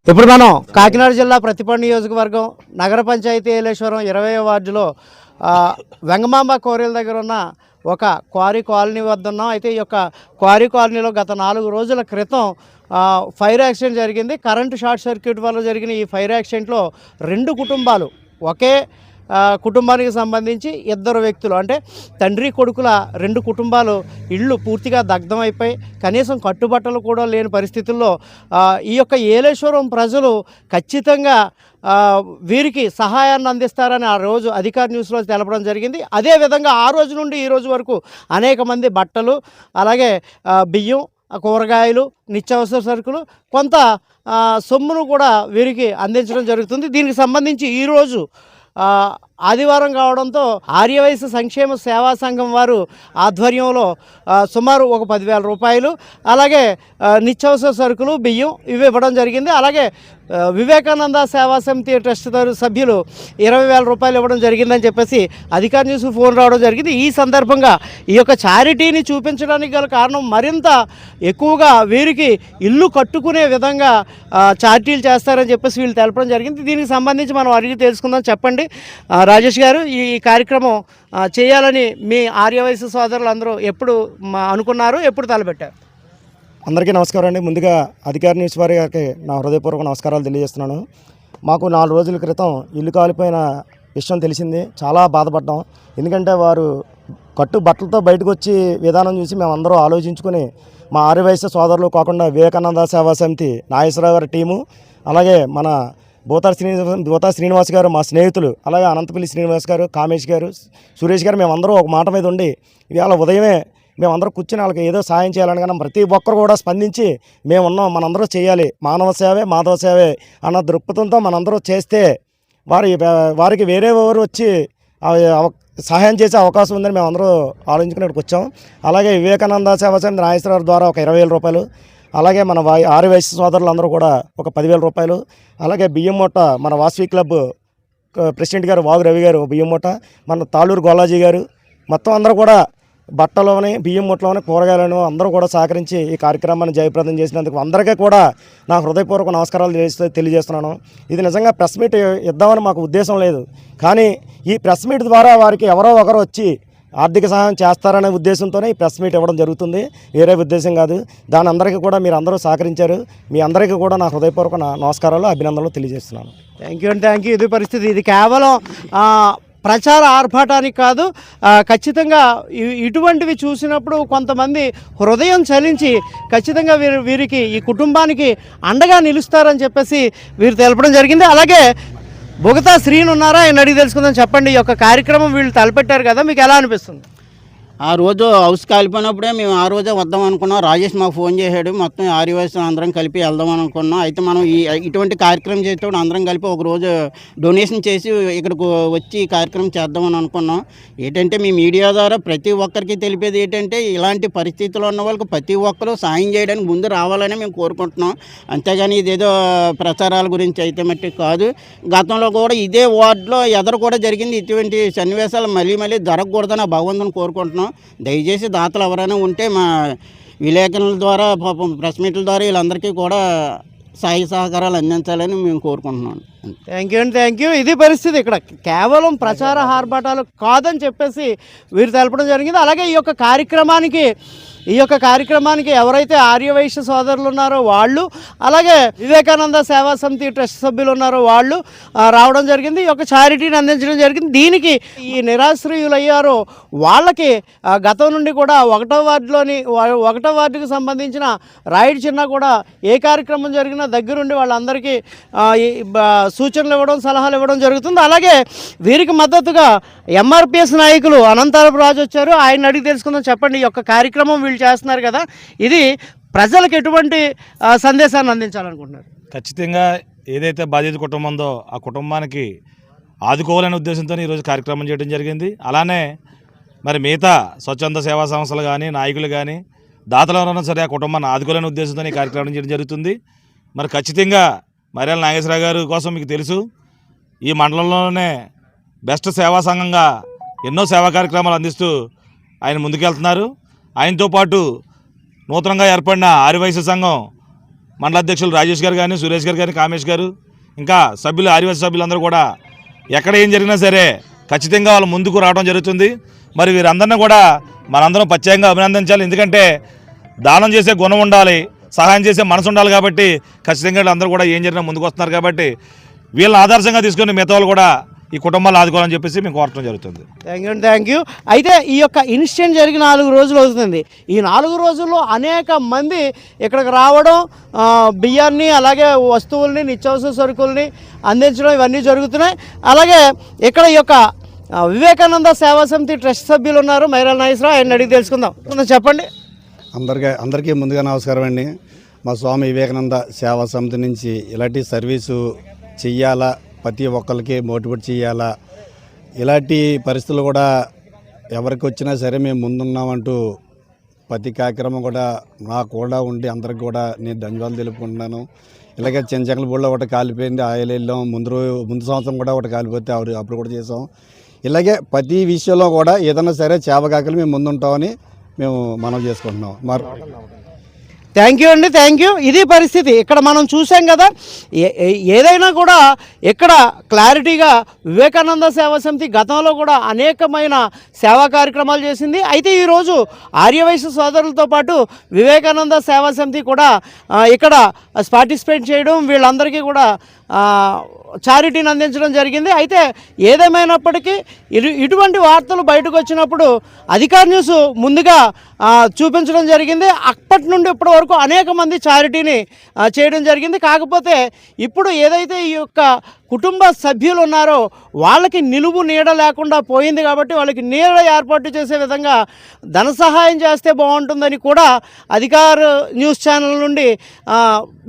ఇప్పుడు మనం కాకినాడ జిల్లా ప్రతిపాడు నియోజకవర్గం నగర పంచాయతీ ఏలేశ్వరం 20వ వార్డులో వెంగమాంబ కోరేల దగ్గర ఉన్న ఒక క్వారీ కాలనీ వద్ద ఉన్నాం. అయితే ఈ యొక్క క్వారీ కాలనీలో గత 4 రోజుల క్రితం ఫైర్ యాక్సిడెంట్ జరిగింది. కరెంటు షార్ట్ సర్క్యూట్ వల్ల జరిగిన ఈ ఫైర్ యాక్సిడెంట్లో 2 కుటుంబాలు ఒకే కుటుంబానికి సంబంధించి 2 వ్యక్తులు అంటే తండ్రి కొడుకుల 2 కుటుంబాలు ఇళ్ళు పూర్తిగా దగ్ధమైపోయి కనీసం కట్టుబట్టలు కూడా లేని పరిస్థితుల్లో ఈ యొక్క ఏలేశ్వరం ప్రజలు ఖచ్చితంగా వీరికి సహాయాన్ని అందిస్తారని ఆ రోజు అధికార న్యూస్లో తెలపడం జరిగింది. అదేవిధంగా ఆ రోజు నుండి ఈ రోజు వరకు అనేక మంది బట్టలు, అలాగే బియ్యం, కూరగాయలు, నిత్యావసర సరుకులు, కొంత సొమ్మును కూడా వీరికి అందించడం జరుగుతుంది. దీనికి సంబంధించి ఈరోజు ఆదివారం కావడంతో ఆర్యవైశ్య సంక్షేమ సేవా సంఘం వారు ఆధ్వర్యంలో సుమారు ఒక 10,000 రూపాయలు, అలాగే నిత్యావసర సరుకులు, బియ్యం ఇవి ఇవ్వడం జరిగింది. అలాగే వివేకానంద సేవా సమితి ట్రస్ట్ సభ్యులు 20,000 రూపాయలు ఇవ్వడం జరిగిందని చెప్పేసి అధికార న్యూస్ ఫోన్ రావడం జరిగింది. ఈ సందర్భంగా ఈ యొక్క చారిటీని చూపించడానికి గల కారణం మరింత ఎక్కువగా వీరికి ఇల్లు కట్టుకునే విధంగా చారిటీలు చేస్తారని చెప్పేసి వీళ్ళు తెలపడం జరిగింది. దీనికి సంబంధించి మనం అడిగి తెలుసుకుందాం. చెప్పండి రాజేష్ గారు, ఈ కార్యక్రమం చేయాలని మీ ఆర్యవైశ్య సోదరులు అందరూ ఎప్పుడు అనుకున్నారు, ఎప్పుడు తలపెట్టారు? అందరికీ నమస్కారం అండి. ముందుగా అధికార న్యూస్ వారి గారికి నా హృదయపూర్వక నమస్కారాలు తెలియజేస్తున్నాను. మాకు 4 రోజుల క్రితం ఇల్లు కాలిపోయిన విషయం తెలిసింది. చాలా బాధపడ్డాం. ఎందుకంటే వారు కట్టు బట్టలతో బయటకు వచ్చి విధానం చూసి మేమందరూ ఆలోచించుకొని మా ఆర్యవైశ్య సోదరులు కాకుండా వివేకానంద సేవా సమితి నాగేశ్వరరావు గారి టీము, అలాగే మన బోతా శ్రీనివాస్ గారు మా స్నేహితులు, అలాగే అనంతపల్లి శ్రీనివాస్ గారు, కామేష్ గారు, సురేష్ గారు, మేమందరూ ఒక మాట మీద ఉండి ఇవాళ ఉదయమే మేమందరూ కూర్చుని వాళ్ళకి ఏదో సాయం చేయాలని, కానీ ప్రతి ఒక్కరు కూడా స్పందించి మేమున్నాం, మనందరూ చేయాలి, మానవ సేవే మాధవ సేవే అన్న దృక్పథంతో మనందరూ చేస్తే వారికి వేరే ఎవరు వచ్చి సహాయం చేసే అవకాశం ఉందని మేమందరూ ఆలోచించుకుని ఇక్కడికి వచ్చాం. అలాగే వివేకానంద సేవా సమితి నాగేశ్వరరావు ద్వారా ఒక 20,000 రూపాయలు, అలాగే మన ఆర్యవైశ్య సోదరులందరూ కూడా ఒక 10,000 రూపాయలు, అలాగే బియ్యం మూట మన వాసవి క్లబ్ ప్రెసిడెంట్ గారు వాగు రవి గారు బియ్యం మూట, మన తాళూరు గోలాజీ గారు, మొత్తం అందరూ కూడా బట్టలోని బియ్యం మూటలోని కూరగాయలను అందరూ కూడా సహకరించి ఈ కార్యక్రమాన్ని జయప్రదం చేసినందుకు అందరికీ కూడా నా హృదయపూర్వక నమస్కారాలు తెలియజేస్తున్నాను. ఇది నిజంగా ప్రెస్ మీట్ ఇద్దామని మాకు ఉద్దేశం లేదు, కానీ ఈ ప్రెస్ మీట్ ద్వారా వారికి ఎవరో ఒకరు వచ్చి ఆర్థిక సహాయం చేస్తారనే ఉద్దేశంతోనే ఈ ప్రెస్ మీట్ ఇవ్వడం జరుగుతుంది, వేరే ఉద్దేశం కాదు. దాని అందరికీ కూడా మీరు అందరూ సహకరించారు. మీ అందరికీ కూడా నా హృదయపూర్వక నమస్కారాలు, అభినందనలు తెలియజేస్తున్నాను. Thank you. ఇది పరిస్థితి. ఇది కేవలం ప్రచార ఆర్భాటానికి కాదు, ఖచ్చితంగా ఇటువంటివి చూసినప్పుడు కొంతమంది హృదయం చలించి ఖచ్చితంగా వీరికి ఈ కుటుంబానికి అండగా నిలుస్తారని చెప్పేసి వీరు తెలపడం జరిగింది. అలాగే బొగతా శ్రీను ఉన్నారా, ఆయన అడిగి తెలుసుకుందాం. చెప్పండి, ఈ యొక్క కార్యక్రమం వీళ్ళు తలపెట్టారు కదా, మీకు ఎలా అనిపిస్తుంది? ఆ రోజు హౌస్ కాలిపోయినప్పుడే మేము ఆ రోజే వద్దాం అనుకున్నాం. రాజేష్ మాకు ఫోన్ చేశాడు, మొత్తం ఆర్యవైశ్యం అందరం కలిపి వెళ్దాం అనుకున్నాం. అయితే మనం ఇటువంటి కార్యక్రమం చేసేటప్పుడు అందరం కలిపి ఒక రోజు డొనేషన్ చేసి ఇక్కడికి వచ్చి ఈ కార్యక్రమం చేద్దామని అనుకున్నాం. ఏంటంటే మీ మీడియా ద్వారా ప్రతి ఒక్కరికి తెలిపేది ఏంటంటే ఇలాంటి పరిస్థితుల్లో ఉన్న వాళ్ళకి ప్రతి ఒక్కరూ సాయం చేయడానికి ముందు రావాలని మేము కోరుకుంటున్నాం. అంతేగాని ఇదేదో ప్రచారాల గురించి అయితే మట్టి కాదు. గతంలో కూడా ఇదే వార్డులో ఎదురు కూడా జరిగింది. ఇటువంటి సన్నివేశాలు మళ్ళీ మళ్ళీ జరగకూడదని భగవంతుని కోరుకుంటున్నాం. దయచేసి దాతలు ఎవరైనా ఉంటే మా విలేకరుల ద్వారా, ప్రెస్ మీట్ల ద్వారా వీళ్ళందరికీ కూడా సహాయ సహకారాలు అందించాలని మేము కోరుకుంటున్నాం. Thank you. ఇది పరిస్థితి. ఇక్కడ కేవలం ప్రచార ఆర్భాటాలు కాదని చెప్పేసి వీరు తెలపడం జరిగింది. అలాగే ఈ యొక్క కార్యక్రమానికి ఎవరైతే ఆర్యవైశ్య సోదరులు ఉన్నారో వాళ్ళు, అలాగే వివేకానంద సేవా సమితి ట్రస్ట్ సభ్యులు ఉన్నారో వాళ్ళు రావడం జరిగింది. ఈ యొక్క చారిటీని అందించడం జరిగింది. దీనికి ఈ నిరాశ్రయులు అయ్యారో వాళ్ళకి గతం నుండి కూడా 1వ వార్డుకి సంబంధించిన రాయుడు చిన్న కూడా ఏ కార్యక్రమం జరిగినా దగ్గరుండి వాళ్ళందరికీ సూచనలు ఇవ్వడం, సలహాలు ఇవ్వడం జరుగుతుంది. అలాగే వీరికి మద్దతుగా ఎంఆర్పిఎస్ నాయకులు అనంతరపు రాజు వచ్చారు. ఆయన అడిగి తెలుసుకుందాం. చెప్పండి, ఈ యొక్క కార్యక్రమం వీళ్ళు చేస్తున్నారు కదా, ఇది ప్రజలకు ఎటువంటి సందేశాన్ని అందించాలనుకుంటున్నారు? ఖచ్చితంగా ఏదైతే బాధిత కుటుంబం ఉందో ఆ కుటుంబానికి ఆదుకోవాలనే ఉద్దేశంతో ఈరోజు కార్యక్రమం చేయడం జరిగింది. అలానే మరి మిగతా స్వచ్ఛంద సేవా సంస్థలు కానీ, నాయకులు కానీ, దాతలు ఎవరైనా సరే ఆ కుటుంబాన్ని ఆదుకోవాలనే ఉద్దేశంతో ఈ కార్యక్రమం చేయడం జరుగుతుంది. మరి ఖచ్చితంగా మర్యాల నాగేశ్వరరావు గారి కోసం మీకు తెలుసు, ఈ మండలంలోనే బెస్ట్ సేవా సంఘంగా ఎన్నో సేవా కార్యక్రమాలు అందిస్తూ ఆయన ముందుకెళ్తున్నారు. ఆయనతో పాటు నూతనంగా ఏర్పడిన ఆర్యవైశ్య సంఘం మండల అధ్యక్షులు రాజేష్ గారు కానీ, సురేష్ గారు కానీ, కామేష్ గారు, ఇంకా సభ్యులు, ఆదివాసీ సభ్యులందరూ కూడా ఎక్కడ ఏం జరిగినా సరే ఖచ్చితంగా వాళ్ళు ముందుకు రావడం జరుగుతుంది. మరి వీరందరినీ కూడా మనందరం ప్రత్యేకంగా అభినందించాలి. ఎందుకంటే దానం చేసే గుణం ఉండాలి, సహాయం చేసే మనసు ఉండాలి. కాబట్టి ఖచ్చితంగా వీళ్ళందరూ కూడా ఏం జరిగినా ముందుకు వస్తున్నారు. కాబట్టి వీళ్ళని ఆదర్శంగా తీసుకొని మిగతా వాళ్ళు కూడా ఈ కుటుంబాలు ఆదుకోవాలని చెప్పేసి మేము కోరటం జరుగుతుంది. Thank you. అయితే ఈ యొక్క ఇన్సిడెంట్ జరిగి 4 రోజులు అవుతుంది. ఈ 4 రోజుల్లో అనేక మంది ఇక్కడికి రావడం, బియ్యాన్ని, అలాగే వస్తువుల్ని, నిత్యావసర సరుకుల్ని అందించడం ఇవన్నీ జరుగుతున్నాయి. అలాగే ఇక్కడ ఈ యొక్క వివేకానంద సేవా సమితి ట్రస్ట్ సభ్యులు ఉన్నారు, మైరాల నాగేశ్వరరావు, ఆయన అడిగి తెలుసుకుందాం. చెప్పండి. అందరికీ ముందుగా నమస్కారం అండి. మా స్వామి వివేకానంద సేవా సమితి నుంచి ఇలాంటి సర్వీసు చెయ్యాలా, ప్రతి ఒక్కరికి మోటివేట్ చేయాలా, ఇలాంటి పరిస్థితులు కూడా ఎవరికి వచ్చినా సరే మేము ముందున్నామంటూ ప్రతి కార్యక్రమం కూడా నాకు కూడా ఉండి అందరికి కూడా నేను ధన్యవాదాలు తెలుపుకుంటున్నాను. ఇలాగే చెంచకల బోర్డులో ఒకటి కాలిపోయింది, ఆయిల్ వెళ్ళాం, ముందు సంవత్సరం కూడా ఒకటి కాలిపోతే అప్పుడు కూడా చేసాం. ఇలాగే ప్రతి విషయంలో కూడా ఏదైనా సరే చేపకాకలు మేము ముందుంటామని మేము మనవి చేసుకుంటున్నాం. Thank you. ఇది పరిస్థితి. ఇక్కడ మనం చూసాం కదా, ఏదైనా కూడా ఇక్కడ క్లారిటీగా వివేకానంద సేవా సమితి గతంలో కూడా అనేకమైన సేవా కార్యక్రమాలు చేసింది. అయితే ఈరోజు ఆర్యవైశ్య సోదరులతో పాటు వివేకానంద సేవా సమితి కూడా ఇక్కడ పార్టిసిపేట్ చేయడం, వీళ్ళందరికీ కూడా చారిటీని అందించడం జరిగింది. అయితే ఏదేమైనప్పటికీ ఇటువంటి వార్తలు బయటకు వచ్చినప్పుడు అధికార న్యూస్ ముందుగా చూపించడం జరిగింది. అప్పటి నుండి ఇప్పటి వరకు అనేక మంది చారిటీని చేయడం జరిగింది. కాకపోతే ఇప్పుడు ఏదైతే ఈ యొక్క కుటుంబ సభ్యులు ఉన్నారో వాళ్ళకి నిలువు నీడ లేకుండా పోయింది. కాబట్టి వాళ్ళకి నీడ ఏర్పాటు చేసే విధంగా ధన సహాయం చేస్తే బాగుంటుందని కూడా అధికార న్యూస్ ఛానల్ నుండి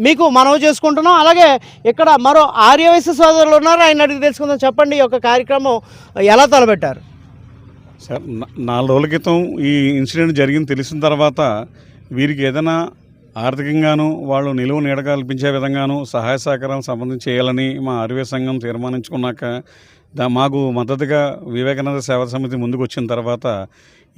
మీకు మనవి చేసుకుంటున్నాం. అలాగే ఇక్కడ మరో ఆర్యవైశ్య సోదరులు ఉన్నారు, ఆయన అడిగి తెలుసుకుందాం. చెప్పండి, ఈ యొక్క కార్యక్రమం ఎలా తలపెట్టారు? సార్, 4 రోజుల క్రితం ఈ ఇన్సిడెంట్ జరిగింది తెలిసిన తర్వాత వీరికి ఏదైనా ఆర్థికంగాను వాళ్ళు నిలువ నీడ కల్పించే విధంగాను సహాయ సహకారం సంబంధించి చేయాలని మా ఆర్యవైశ్య సంఘం తీర్మానించుకున్నాక మాకు మద్దతుగా వివేకానంద సేవా సమితి ముందుకు వచ్చిన తర్వాత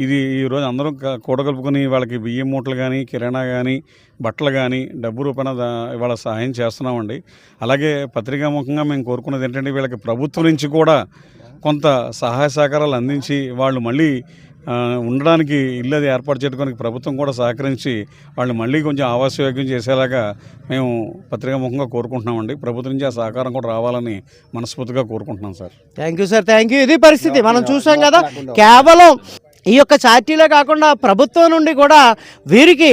ఇది ఈరోజు అందరం కూడగలుపుకొని వాళ్ళకి బియ్యం మూటలు కానీ, కిరాణా కానీ, బట్టలు కానీ డబ్బు రూపాయన ఇవాళ సహాయం చేస్తున్నామండి. అలాగే పత్రికాముఖంగా మేము కోరుకున్నది ఏంటంటే వీళ్ళకి ప్రభుత్వం నుంచి కూడా కొంత సహాయ సహకారాలు అందించి వాళ్ళు మళ్ళీ ఉండడానికి ఇల్లు అది ఏర్పాటు చేయడానికి ప్రభుత్వం కూడా సహకరించి వాళ్ళు మళ్ళీ కొంచెం ఆవాసయోగ్యం చేసేలాగా మేము పత్రికాముఖంగా కోరుకుంటున్నామండి. ప్రభుత్వం నుంచి ఆ సహకారం కూడా రావాలని మనస్ఫూర్తిగా కోరుకుంటున్నాం సార్. Thank you. ఇది పరిస్థితి. మనం చూసాం కదా, కేవలం ఈ యొక్క చార్టీలే కాకుండా ప్రభుత్వం నుండి కూడా వీరికి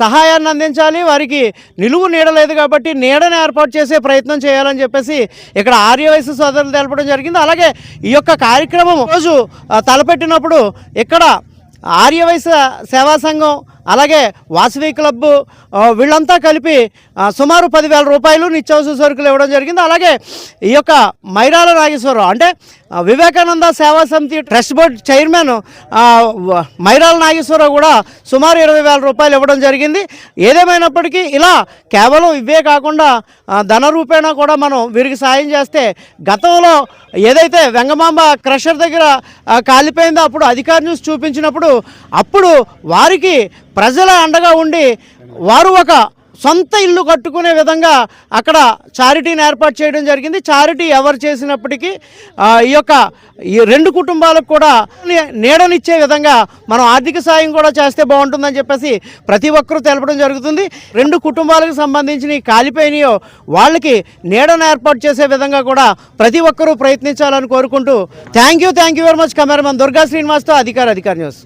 సహాయాన్ని అందించాలి. వారికి నిలువు నీడ లేదు కాబట్టి నీడను ఏర్పాటు చేసే ప్రయత్నం చేయాలని చెప్పేసి ఇక్కడ ఆర్యవైశ్య సోదరులు తెలపడం జరిగింది. అలాగే ఈ యొక్క కార్యక్రమం రోజు తలపెట్టినప్పుడు ఇక్కడ ఆర్యవైశ్య సేవా సంఘం, అలాగే వాసవి క్లబ్ వీళ్ళంతా కలిపి సుమారు 10,000 రూపాయలు నిత్యావసర సరుకులు ఇవ్వడం జరిగింది. అలాగే ఈ యొక్క మైరాల నాగేశ్వరరావు అంటే Vivekananda Seva Samiti trust board chairman Mairala Nageswara Rao కూడా సుమారు 20,000 రూపాయలు ఇవ్వడం జరిగింది. ఏదేమైనప్పటికీ ఇలా కేవలం ఇవే కాకుండా ధన రూపేణా కూడా మనం వీరికి సాయం చేస్తే, గతంలో ఏదైతే వెంగమాంబ క్రషర్ దగ్గర కాలిపోయిందో అప్పుడు అధికార న్యూస్ చూపించినప్పుడు అప్పుడు వారికి ప్రజల అండగా ఉండి వారు ఒక సొంత ఇల్లు కట్టుకునే విధంగా అక్కడ చారిటీని ఏర్పాటు చేయడం జరిగింది. చారిటీ ఎవరు చేసినప్పటికీ ఈ 2 కుటుంబాలకు కూడా నీడనిచ్చే విధంగా మనం ఆర్థిక సాయం కూడా చేస్తే బాగుంటుందని చెప్పేసి ప్రతి ఒక్కరూ తెలపడం జరుగుతుంది. 2 కుటుంబాలకు సంబంధించిన కాలిపోయినాయో వాళ్ళకి నీడను ఏర్పాటు చేసే విధంగా కూడా ప్రతి ఒక్కరూ ప్రయత్నించాలని కోరుకుంటూ thank you very much. Cameraman Durga శ్రీనివాస్తో అధికార న్యూస్.